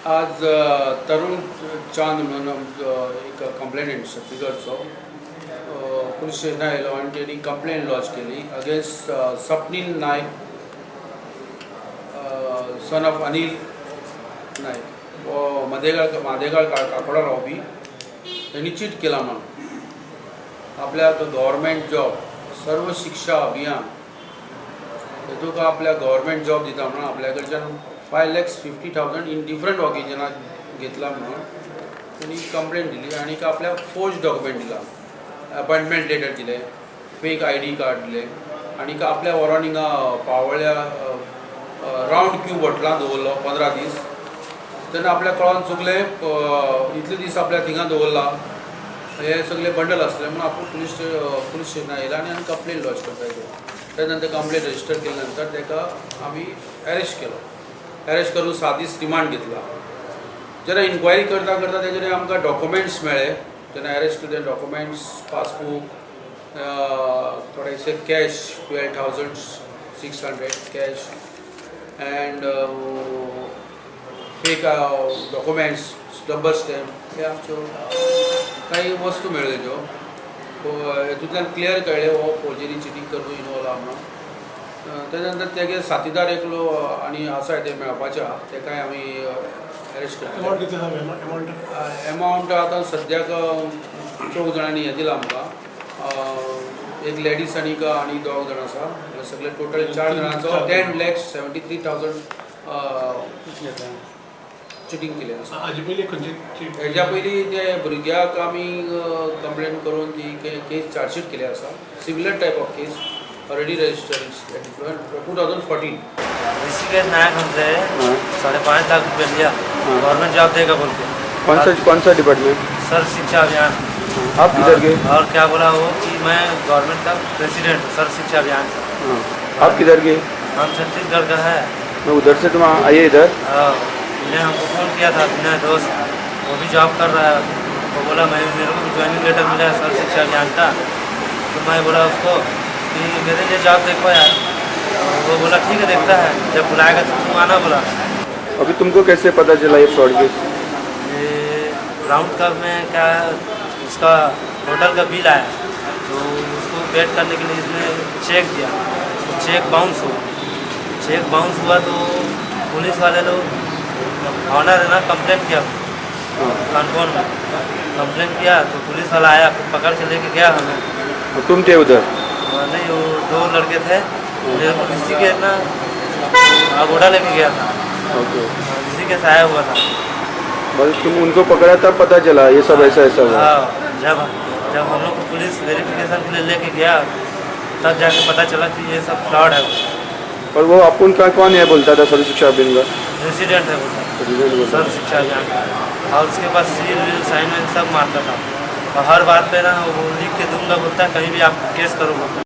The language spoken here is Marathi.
आज तरुण चांद म्हणून एक कंप्लेंट छत्तीसगडचो पुलीस स्टेशन आयलो आनी तेणी कंप्लेंट लॉन्च केली against Swapnil Naik son of Anil Naik वो मादेगाळ काकोडा रावपी त्यांनी चीट केला म्हणून आपल्या गव्हर्मेंट जॉब सर्व शिक्षा अभियान हेतूक आपल्या गव्हर्मेंट जॉब दिता म्हणून आपल्या कडच्यान 5,50,000 इन डिफरंट ऑकेजनाक घेतला म्हणून त्यांनी कंप्लेंट दिली आणि आपल्या फोर्ज डॉक्युमेंट दिला अपॉइंटमेंट लेटर दिले फेक ID कार्ड दिले आणि आपल्या वरान हिंगा पावळ्या राउंड क्यू बॉटलां दवरलो 15 दीस तेन्ना आपल्या कळोन चुकले इतले दीस आपल्या थिंगा दवरला हे सगळे बंडल आसले म्हणून आपण पुलीस स्टेशनार येयला आनी कंप्लेंट लॉन्च करता त्या नंतर कंप्लेंट रजिस्टर केल्या नंतर ताका आमी अरेस्ट केलो अरेस्ट करून 7 दीस रिमांड घेतला जेन्ना इन्क्वायरी करता करता तेजेर आमकां डॉक्युमेंट्स मेळ्ळे जेन्ना अरेस्ट केले डॉक्युमेंट्स पासबूक थोडेशे cash 12,600 cash and fake documents double stamp हे आमच्यो काही वस्तू मेळ्ळ्यो ज्यो हेतूंतल्यान क्लियर कळ्ळें हो फोर्जरी चिटींग करून इनवॉल्व आहा म्हणून त्या नंतर तेगे साथीदार एकलो आनी आसा ते मेळपाचे आहा तेकाय आमी अरेस्ट केला एमावंट आतां सद्याक 4 जाणांनी हे दिला आमकां एक लेडीज आनी 2 जाण आसा सगळे टोटल 4 जाणांचो 10,73,000 चिटींग केलें आसा हेज्या पयलीं ते भुरग्याक आमी कंप्लेंट करून ती केस चार्जशीट केली आसा similar type of case already registered 2014 Rishikesh Naik हमसे 5.5 लाख रुपये लिया गवर्नमेंट जॉब देगा बोल के कौन सा डिपार्टमेंट सर शिक्षा अभियान आप किधर गए और क्या बोला वो कि मैं गवर्नमेंट का प्रेसिडेंट हूँ सर शिक्षा अभियान से आप किधर गए हम छत्तीसगढ़ का है मैं उधर से तुम आइए इधर मैंने हमको फ़ोन किया था मेरा दोस्त वो भी जॉब कर रहा है वो बोला मेरे को भी ज्वाइनिंग लेटर मिला है सर शिक्षा अभियान का तो मैं बोला उसको कि मेरे लिए जॉब देखो यार वो बोला ठीक है देखता है जब बुलाएगा तो तुम आना बोला। अभी तुमको कैसे पता चला ये फ्रॉड केस? ये राउंड कप में क्या उसका होटल का बिल आया तो उसको पेड करने के लिए इसने चेक दिया तो चेक बाउंस हुआ तो पुलिस वाले लोग ऑनर है ना कंप्लेंट किया कानपुर में कंप्लेंट किया तो पुलिस वाला आया फिर पकड़ के लेके गया हमें। तुम थे उधर? नहीं वो 2 लड़के थे मेरे को किसी के ना अगोड़ा लेके गया था ओके किसी के आया हुआ था बस तुम उनको पकड़ा तब पता चला ये सब ऐसा हुआ? हाँ जब हम लोग को पुलिस वेरिफिकेशन के लिए लेके गया तब जाके पता चला कि ये सब फ्रॉड है। और वो अपन का कौन है बोलता था सर्व शिक्षा अभियान का? प्रेसिडेंट है बोलता सर्व शिक्षा अभियान और उसके पास सील वील साइन वाइन सब मारता था और हर बात पे ना वो लिख के दूंगा बोलता है कहीं भी आप केस करो बोलता है।